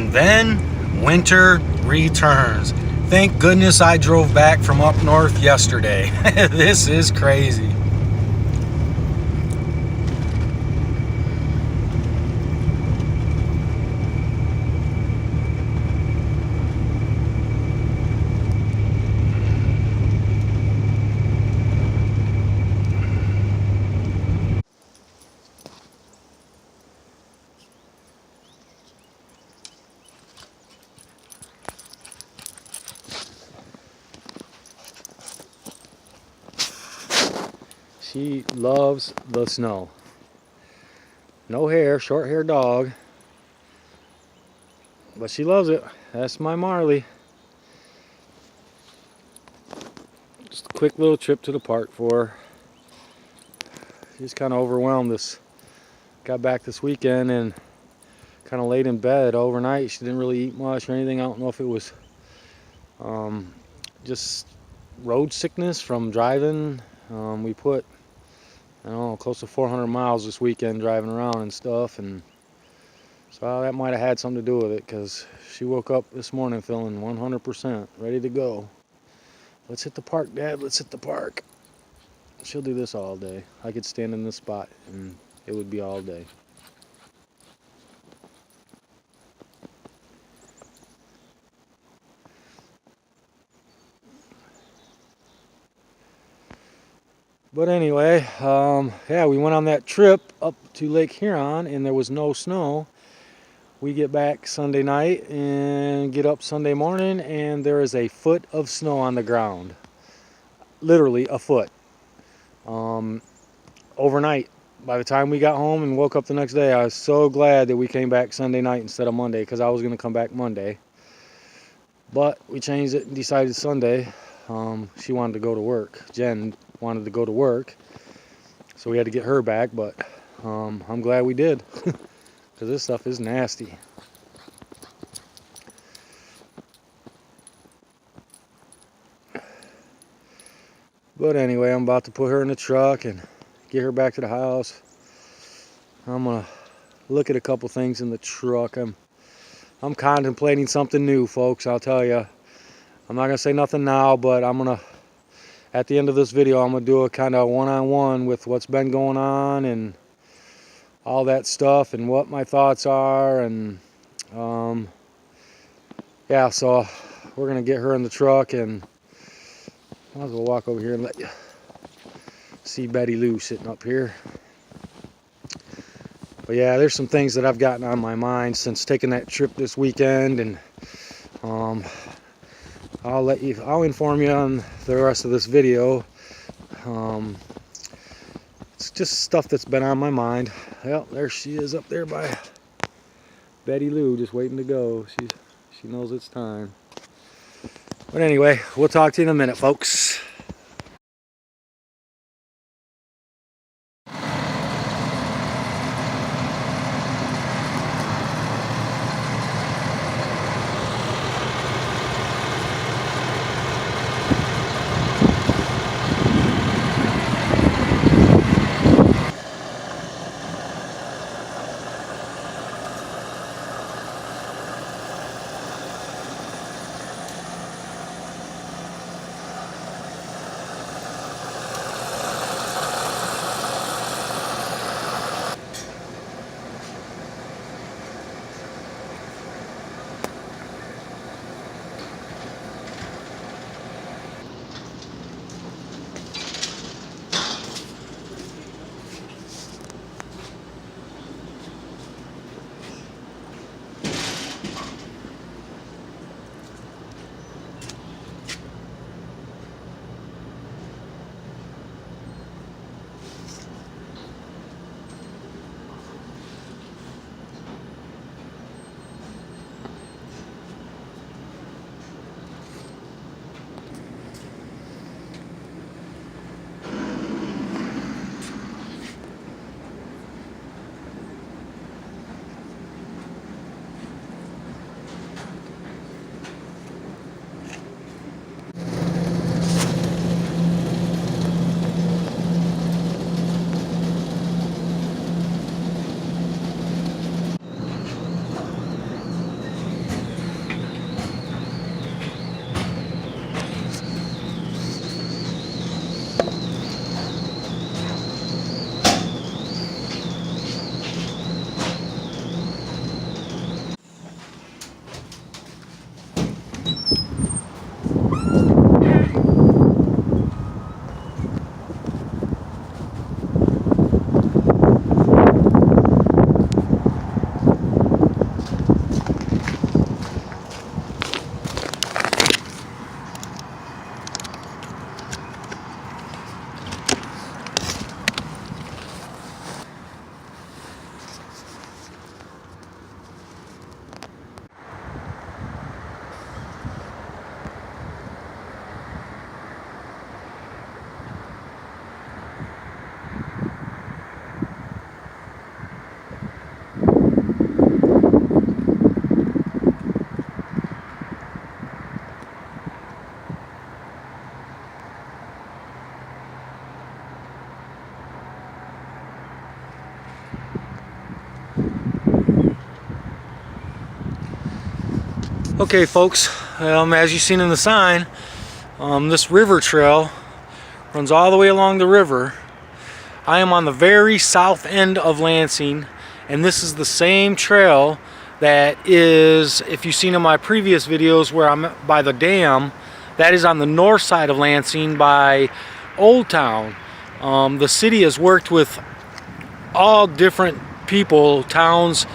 And then winter returns. Thank goodness I drove back from up north yesterday. This is crazy. She loves the snow. No hair, short hair dog. But she loves it. That's my Marley. Just a quick little trip to the park for her. She's kind of overwhelmed got back this weekend and kind of laid in bed overnight. She didn't really eat much or anything. I don't know if it was just road sickness from driving. We put, I don't know, close to 400 miles this weekend driving around and stuff, and so that might have had something to do with it, because she woke up this morning feeling 100% ready to go. Let's hit the park, Dad, let's hit the park. She'll do this all day. I could stand in this spot and it would be all day. But anyway, yeah, we went on that trip up to Lake Huron and there was no snow. We get back Sunday night and get up Sunday morning and there is a foot of snow on the ground. Literally a foot. Overnight. By the time we got home and woke up the next day, I was so glad that we came back Sunday night instead of Monday, because I was going to come back Monday. But we changed it and decided Sunday. She wanted to go to work. Jen wanted to go to work, so we had to get her back, but I'm glad we did, because this stuff is nasty. But anyway, I'm about to put her in the truck and get her back to the house. I'm gonna look at a couple things in the truck. I'm contemplating something new, folks. I'll tell you. I'm not gonna say nothing now, but I'm gonna, at the end of this video, I'm gonna do a kind of one-on-one with what's been going on and all that stuff and what my thoughts are, and yeah, so we're gonna get her in the truck, and I might as well walk over here and let you see Betty Lou sitting up here. But yeah, there's some things that I've gotten on my mind since taking that trip this weekend, and I'll inform you on the rest of this video. It's just stuff that's been on my mind. Well, there she is up there by Betty Lou, just waiting to go. She knows it's time. But anyway, we'll talk to you in a minute, folks. Okay folks, as you've seen in the sign, this river trail runs all the way along the river. I am on the very south end of Lansing, and this is the same trail that is, if you've seen in my previous videos where I'm by the dam, that is on the north side of Lansing by Old Town. The city has worked with all different people, towns.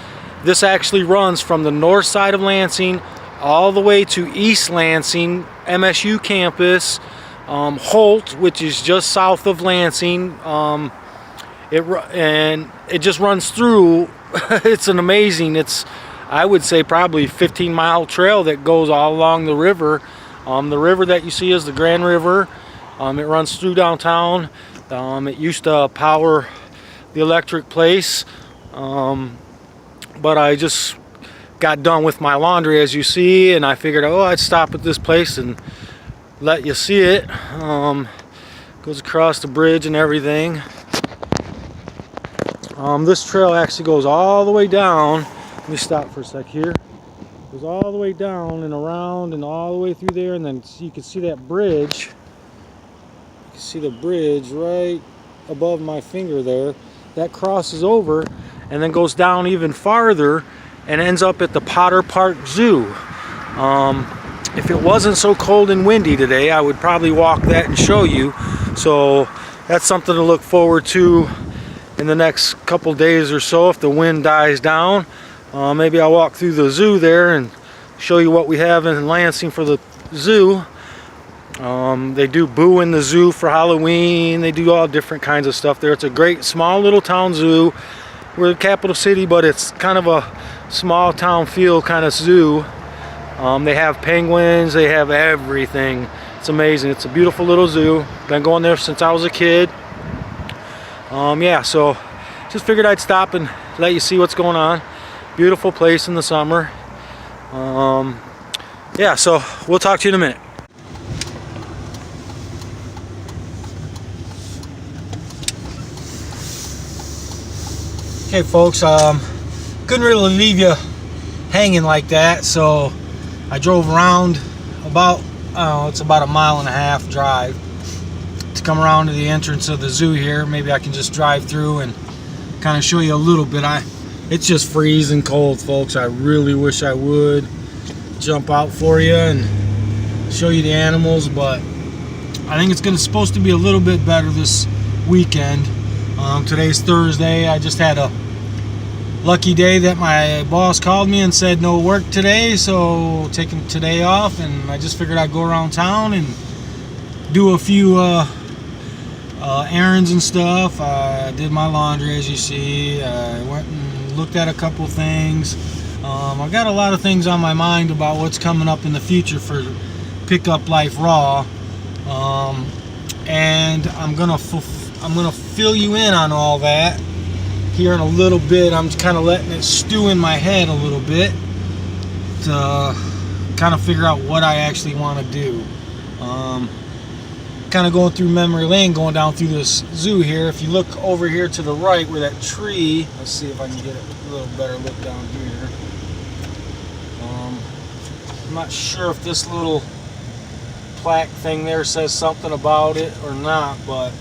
This actually runs from the north side of Lansing all the way to East Lansing, MSU campus, Holt, which is just south of Lansing. It just runs through. It's an amazing, I would say probably 15-mile trail that goes all along the river. The river that you see is the Grand River. It runs through downtown. It used to power the electric place, but I just got done with my laundry, as you see, and I figured, oh, I'd stop at this place and let you see it. Goes across the bridge and everything. This trail actually goes all the way down. Let me stop for a sec here. Goes all the way down and around and all the way through there, and then you can see that bridge. You can see the bridge right above my finger there. That crosses over and then goes down even farther and ends up at the Potter Park Zoo. If it wasn't so cold and windy today, I would probably walk that and show you. So that's something to look forward to in the next couple days or so. If the wind dies down, maybe I'll walk through the zoo there and show you what we have in Lansing for the zoo. They do Boo in the zoo for Halloween. They do all different kinds of stuff there. It's a great small little town zoo. We're the capital city, but it's kind of a small town feel kind of zoo. They have penguins, they have everything. It's amazing. It's a beautiful little zoo. Been going there since I was a kid. Yeah, so just figured I'd stop and let you see what's going on. Beautiful place in the summer. Yeah, so we'll talk to you in a minute. Okay folks, couldn't really leave you hanging like that, so I drove around about, it's about a 1.5 mile drive to come around to the entrance of the zoo here. Maybe I can just drive through and kind of show you a little bit. It's just freezing cold, folks. I really wish I would jump out for you and show you the animals, but I think it's supposed to be a little bit better this weekend. Today's Thursday. I just had a lucky day that my boss called me and said no work today, so taking today off, and I just figured I'd go around town and do a few errands and stuff. I did my laundry, as you see. I went and looked at a couple things. I got a lot of things on my mind about what's coming up in the future for Pickup Life Raw, and I'm gonna fill you in on all that here in a little bit. I'm just kind of letting it stew in my head a little bit to kind of figure out what I actually want to do. Kind of going through memory lane, going down through this zoo here. If you look over here to the right where that tree, let's see if I can get a little better look down here. I'm not sure if this little plaque thing there says something about it or not, but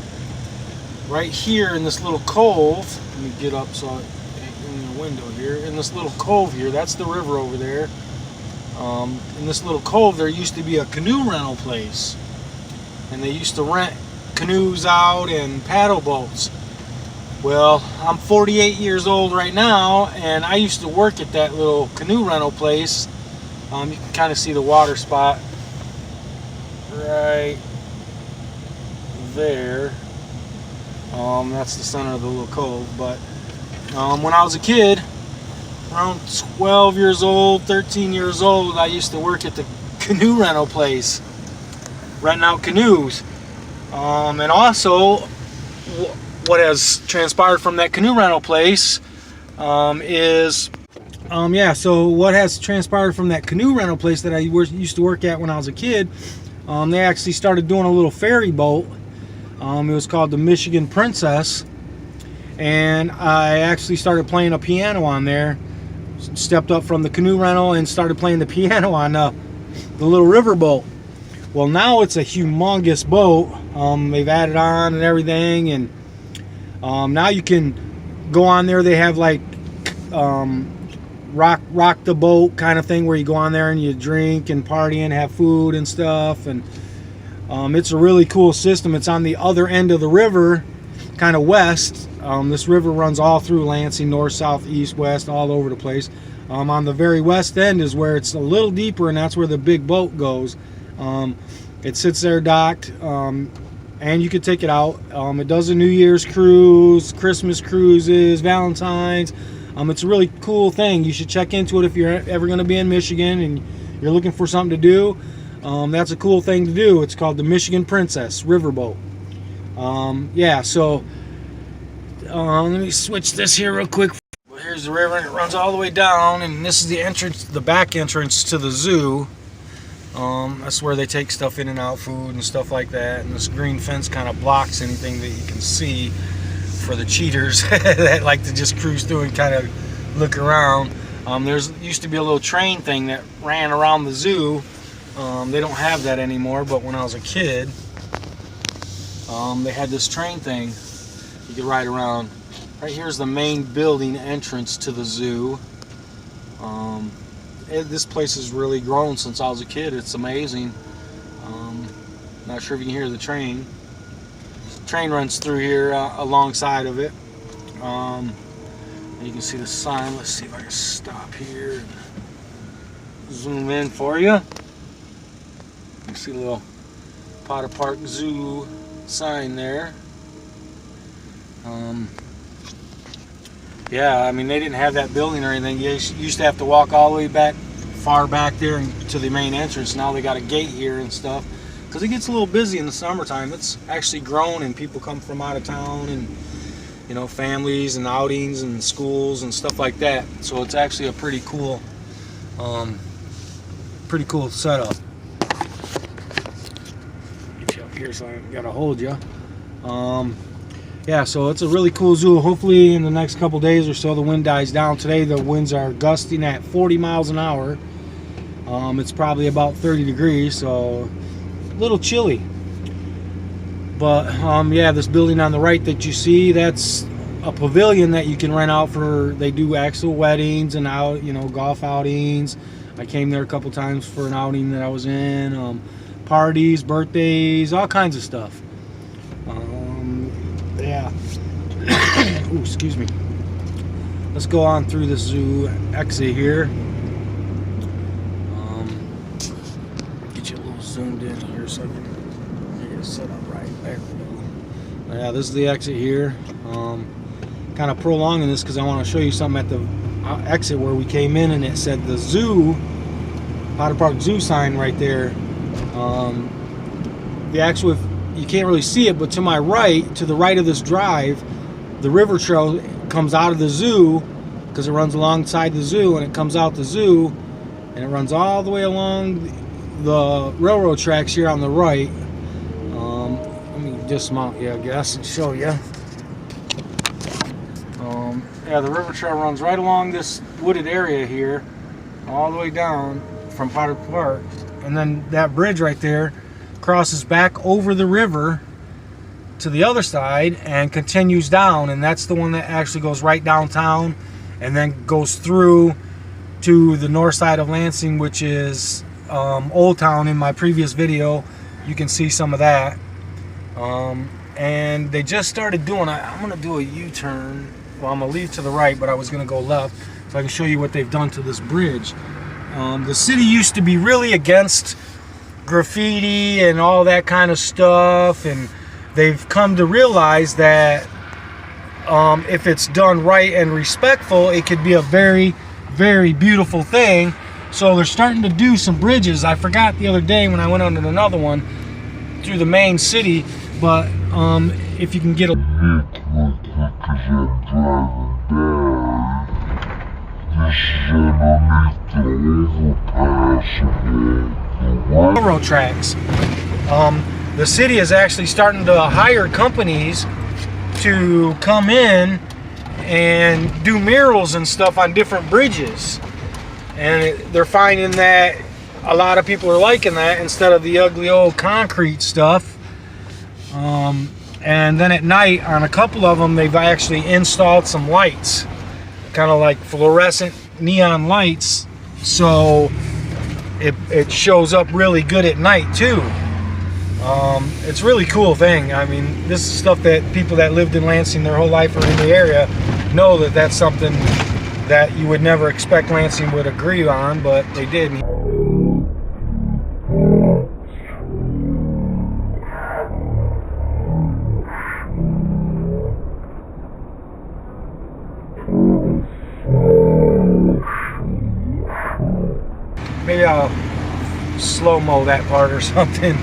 right here in this little cove, let me get up so in the window here, in this little cove here, that's the river over there. In this little cove there used to be a canoe rental place, and they used to rent canoes out and paddle boats. Well, I'm 48 years old right now, and I used to work at that little canoe rental place. You can kind of see the water spot right there. That's the center of the little cove. But when I was a kid, around 12 years old, 13 years old, I used to work at the canoe rental place, renting out canoes. And also, what has transpired from that canoe rental place is, so what has transpired from that canoe rental place that I used to work at when I was a kid, they actually started doing a little ferry boat. It was called the Michigan Princess, and I actually started playing a piano on there. stepped up from the canoe rental and started playing the piano on the little river boat. Well, now it's a humongous boat. They've added on and everything, and now you can go on there. They have like rock the boat kind of thing where you go on there and you drink and party and have food and stuff, and it's a really cool system. It's on the other end of the river, kind of west. This river runs all through Lansing, north, south, east, west, all over the place. On the very west end is where it's a little deeper, and that's where the big boat goes. It sits there docked, and you can take it out. It does a New Year's cruise, Christmas cruises, Valentine's. It's a really cool thing. You should check into it if you're ever going to be in Michigan and you're looking for something to do. That's a cool thing to do. It's called the Michigan Princess Riverboat. Yeah, so let me switch this here real quick. Well, here's the river, and it runs all the way down, and this is the entrance, the back entrance to the zoo. That's where they take stuff in and out, food and stuff like that, and this green fence kind of blocks anything that you can see for the cheaters that like to just cruise through and kind of look around. There's used to be a little train thing that ran around the zoo. They don't have that anymore, but when I was a kid, they had this train thing you could ride around. Right here's the main building entrance to the zoo. This place has really grown since I was a kid. It's amazing. Not sure if you can hear the train. The train runs through here alongside of it. You can see the sign. Let's see if I can stop here and zoom in for you. You can see a little Potter Park Zoo sign there. Yeah, I mean, they didn't have that building or anything. You used to have to walk all the way back, far back there to the main entrance. Now they got a gate here and stuff, because it gets a little busy in the summertime. It's actually grown, and people come from out of town, and you know, families and outings and schools and stuff like that. So it's actually a pretty cool setup. Get you up here so I ain't gotta hold you. Yeah, so it's a really cool zoo. Hopefully in the next couple days or so the wind dies down. Today the winds are gusting at 40 miles an hour. It's probably about 30 degrees, so a little chilly. But yeah, this building on the right that you see, that's a pavilion that you can rent out for. They do actual weddings and out, you know, golf outings. I came there a couple times for an outing that I was in. Parties, birthdays, all kinds of stuff. Yeah. Ooh, excuse me. Let's go on through the zoo exit here. Get you a little zoomed in here so I can get it set up right. There we go. Yeah, this is the exit here. Kind of prolonging this because I want to show you something at the exit where we came in, and it said the zoo, Potter Park Zoo sign right there. The actual, you can't really see it, but to my right, to the right of this drive, the river trail comes out of the zoo, because it runs alongside the zoo, and it comes out the zoo, and it runs all the way along the railroad tracks here on the right. Let me dismount you, I guess, and show you. Yeah, the river trail runs right along this wooded area here, all the way down from Potter Park, and then that bridge right there crosses back over the river to the other side and continues down, and that's the one that actually goes right downtown and then goes through to the north side of Lansing, which is Old Town. In my previous video you can see some of that. And they just started doing, I'm going to do a U-turn. Well, I'm going to leave to the right, but I was going to go left so I can show you what they've done to this bridge. The city used to be really against graffiti and all that kind of stuff, and they've come to realize that if it's done right and respectful, it could be a very, very beautiful thing. So they're starting to do some bridges. I forgot the other day when I went on another one through the main city, but if you can get a railroad tracks. The city is actually starting to hire companies to come in and do murals and stuff on different bridges. And they're finding that a lot of people are liking that instead of the ugly old concrete stuff. And then at night, on a couple of them, they've actually installed some lights, kind of like fluorescent neon lights, so it shows up really good at night too. It's a really cool thing. I mean, this is stuff that people that lived in Lansing their whole life or in the area know that that's something that you would never expect Lansing would agree on, but they did. Maybe I'll slow-mo that part or something.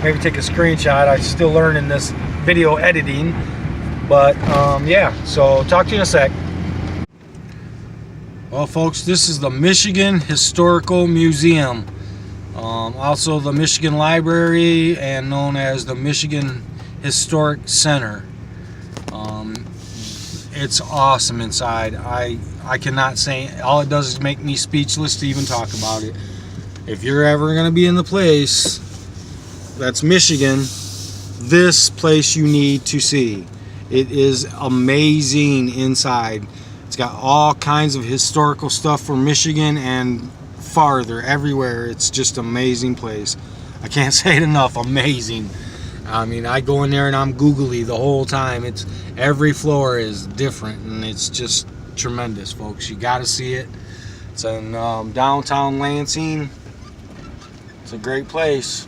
Maybe take a screenshot. I'm still learning this video editing. But yeah, so talk to you in a sec. Well, folks, this is the Michigan Historical Museum. Also the Michigan Library, and known as the Michigan Historic Center. It's awesome inside. I cannot say, all it does is make me speechless to even talk about it. If you're ever going to be in the place that's Michigan, this place you need to see. It is amazing inside. It's got all kinds of historical stuff for Michigan and farther, everywhere. It's just an amazing place. I can't say it enough. Amazing. I mean, I go in there and I'm googly the whole time. It's every floor is different, and it's just tremendous, folks. You got to see it. It's in downtown Lansing. It's a great place.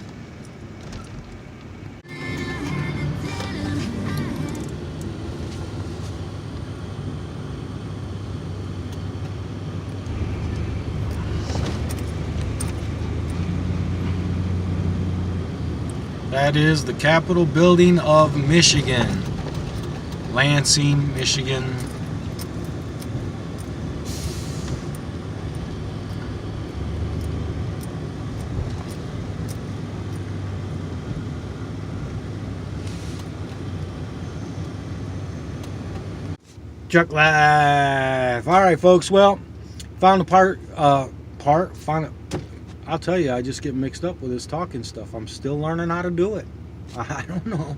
That is the Capitol Building of Michigan, Lansing, Michigan. Truck life. All right, folks. Well, found a I'll tell you, I just get mixed up with this talking stuff. I'm still learning how to do it. I don't know.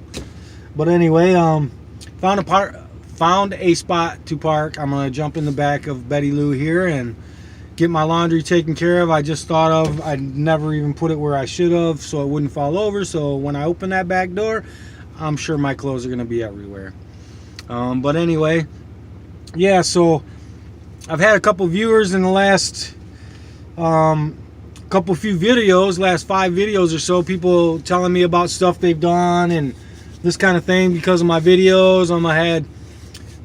But anyway, found a spot to park. I'm gonna jump in the back of Betty Lou here and get my laundry taken care of. I just thought of, I never even put it where I should have, so it wouldn't fall over. So when I open that back door, I'm sure my clothes are gonna be everywhere. But anyway, yeah, so I've had a couple viewers in the last few videos, last 5 videos or so, people telling me about stuff they've done and this kind of thing because of my videos. I had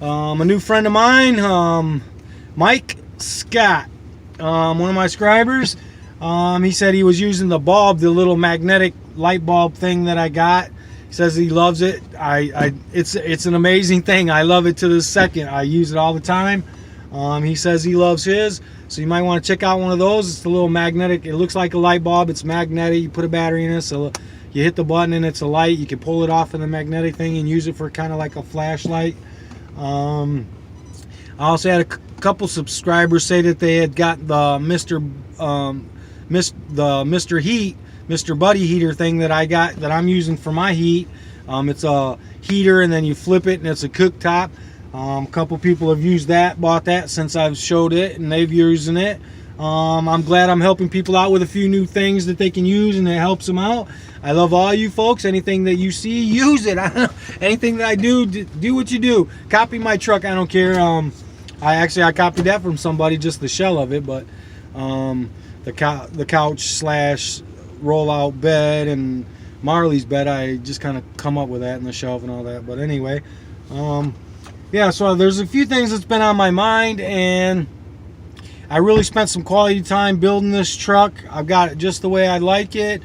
a new friend of mine, Mike Scott, one of my subscribers. He said he was using the bulb, the little magnetic light bulb thing that I got. He says he loves it. It's an amazing thing. I love it to this second. I use it all the time. He says he loves his, so you might want to check out one of those. It's a little magnetic. It looks like a light bulb. It's magnetic. You put a battery in it, so you hit the button and it's a light. You can pull it off of the magnetic thing and use it for kind of like a flashlight. I also had a couple subscribers say that they had got the Mr. Buddy heater thing that I got, that I'm using for my heat. It's a heater and then you flip it and it's a cooktop. A couple people have used that, bought that since I've showed it, and they've using it. I'm glad I'm helping people out with a few new things that they can use, and it helps them out. I love all you folks. Anything that you see, use it. I don't know. Anything that I do what you do. Copy my truck, I don't care. I copied that from somebody, just the shell of it, but the couch slash roll out bed and Marley's bed, I just kind of come up with that, and the shelf and all that. But anyway, yeah, so there's a few things that's been on my mind, and I really spent some quality time building this truck. I've got it just the way I like it.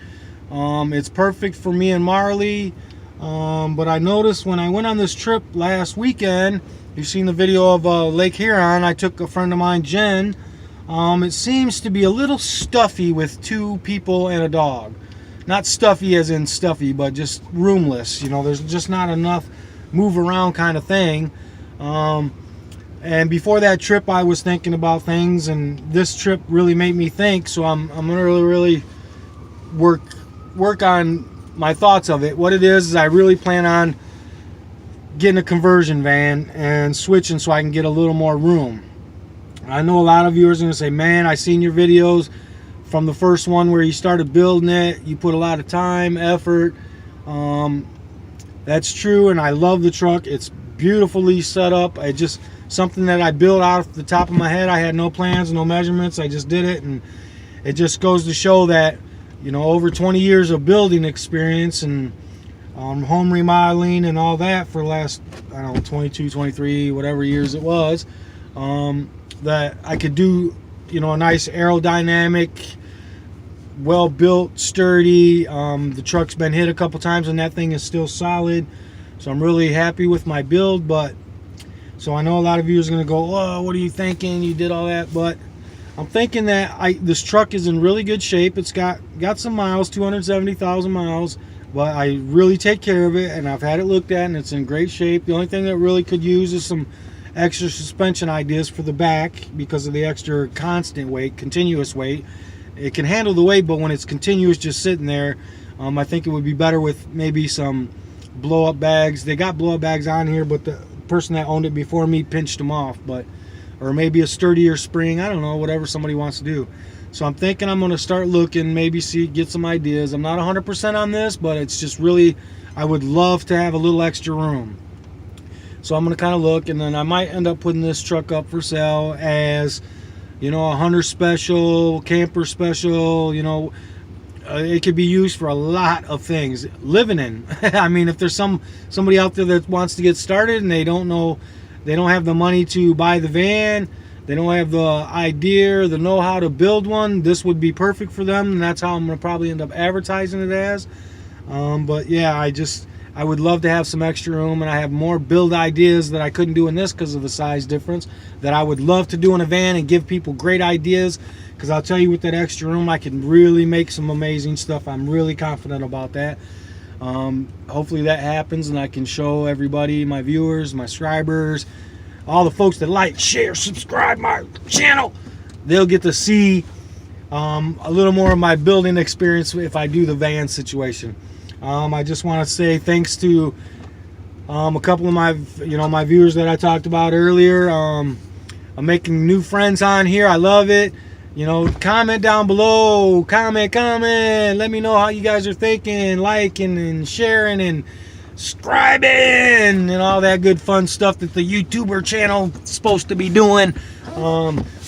It's perfect for me and Marley. But I noticed when I went on this trip last weekend, you've seen the video of Lake Huron, I took a friend of mine, Jen. It seems to be a little stuffy with 2 people and a dog. Not stuffy as in stuffy, but just roomless. You know, there's just not enough move around kind of thing. And before that trip, I was thinking about things, and this trip really made me think. So I'm gonna really work on my thoughts of it. What it is I really plan on getting a conversion van and switching so I can get a little more room. I know a lot of viewers are gonna say, "Man, I seen your videos from the first one where you started building it. You put a lot of time, effort." That's true, and I love the truck. It's beautifully set up. I just something that I built out of the top of my head. I had no plans, no measurements. I just did it, and it just goes to show that, you know, over 20 years of building experience and home remodeling and all that for the last, I don't know, 22, 23, whatever years it was, that I could do, you know, a nice aerodynamic, well-built, sturdy. The truck's been hit a couple times and that thing is still solid. So I'm really happy with my build. But so I know a lot of you are going to go, "Oh, what are you thinking? You did all that." But I'm thinking that this truck is in really good shape. It's got some miles, 270,000 miles, but I really take care of it, and I've had it looked at, and it's in great shape. The only thing that really could use is some extra suspension ideas for the back because of the extra constant weight, continuous weight. It can handle the weight, but when it's continuous just sitting there, I think it would be better with maybe some blow-up bags. They got blow-up bags on here, but the person that owned it before me pinched them off. Or maybe a sturdier spring. I don't know, whatever somebody wants to do. So I'm thinking I'm going to start looking, maybe get some ideas. I'm not 100% on this, but it's just really, I would love to have a little extra room. So I'm going to kind of look, and then I might end up putting this truck up for sale as, you know, a hunter special, camper special. You know, it could be used for a lot of things. Living in. I mean, if there's somebody out there that wants to get started and they don't know, they don't have the money to buy the van, they don't have the idea or the know-how to build one, this would be perfect for them, and that's how I'm going to probably end up advertising it as. But yeah, I would love to have some extra room, and I have more build ideas that I couldn't do in this because of the size difference that I would love to do in a van and give people great ideas, because I'll tell you, with that extra room I can really make some amazing stuff. I'm really confident about that. Hopefully that happens, and I can show everybody, my viewers, my subscribers, all the folks that like, share, subscribe my channel, they'll get to see a little more of my building experience if I do the van situation. I just want to say thanks to a couple of my viewers that I talked about earlier. I'm making new friends on here. I love it. You know, comment down below, comment, let me know how you guys are thinking, liking and sharing and subscribing and all that good fun stuff that the YouTuber channel is supposed to be doing.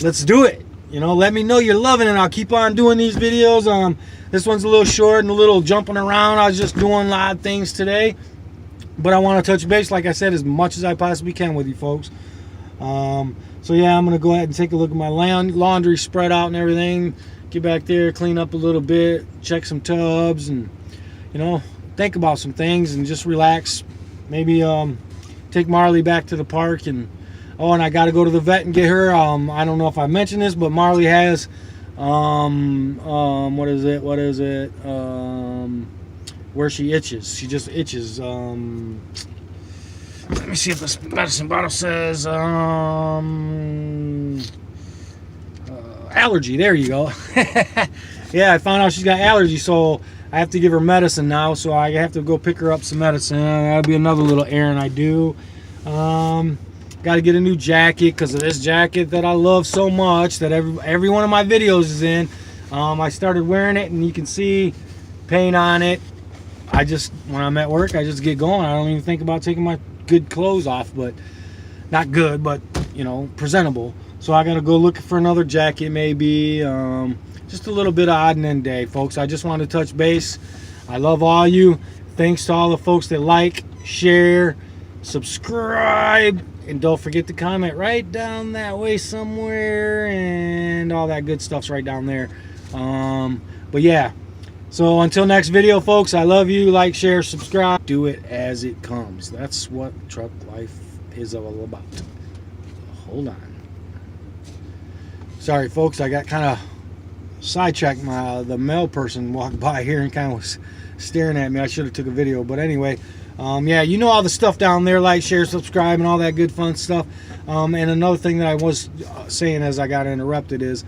Let's do it. You know, let me know you're loving it. I'll keep on doing these videos. This one's a little short and a little jumping around. I was just doing a lot of things today, but I want to touch base, like I said, as much as I possibly can with you folks. So yeah, I'm going to go ahead and take a look at my laundry spread out and everything. Get back there, clean up a little bit, check some tubs, and, you know, think about some things and just relax. Maybe take Marley back to the park. And I got to go to the vet and get her. I don't know if I mentioned this, but Marley has, what is it? Where she itches. She just itches. Let me see if this medicine bottle says allergy. There you go. Yeah, I found out she's got allergy, so I have to give her medicine now. So I have to go pick her up some medicine. That'll be another little errand I do. Got to get a new jacket because of this jacket that I love so much that every one of my videos is in. I started wearing it, and you can see paint on it. When I'm at work, I just get going. I don't even think about taking my good clothes off, but not good, but you know, presentable. So I gotta go look for another jacket, maybe. Just a little bit of odd and end day, folks. I just wanted to touch base. I love all you. Thanks to all the folks that like, share, subscribe, and don't forget to comment right down that way somewhere, and all that good stuff's right down there. But yeah, so until next video, folks, I love you. Like, share, subscribe. Do it as it comes. That's what truck life is all about. Hold on. Sorry, folks, I got kind of sidetracked. The mail person walked by here and kind of was staring at me. I should have took a video. But anyway, Yeah, you know all the stuff down there, like, share, subscribe, and all that good fun stuff. And another thing that I was saying as I got interrupted is,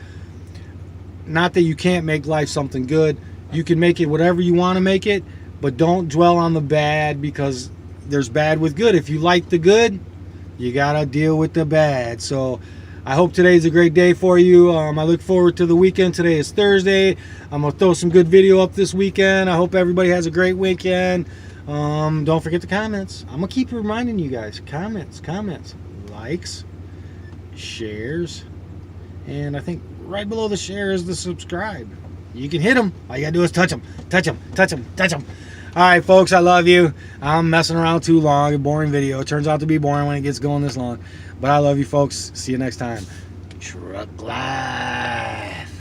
not that you can't make life something good. You can make it whatever you want to make it, but don't dwell on the bad, because there's bad with good. If you like the good, you gotta deal with the bad. So I hope today's a great day for you. I look forward to the weekend. Today is Thursday. I'm gonna throw some good video up this weekend. I hope everybody has a great weekend. Don't forget the comments. I'm gonna keep reminding you guys, comments, likes, shares, and I think right below the share is the subscribe. You can hit them. All you gotta do is touch them. All right, folks, I love you. I'm messing around too long. A boring video. It turns out to be boring when it gets going this long. But I love you, folks. See you next time. Truck Life.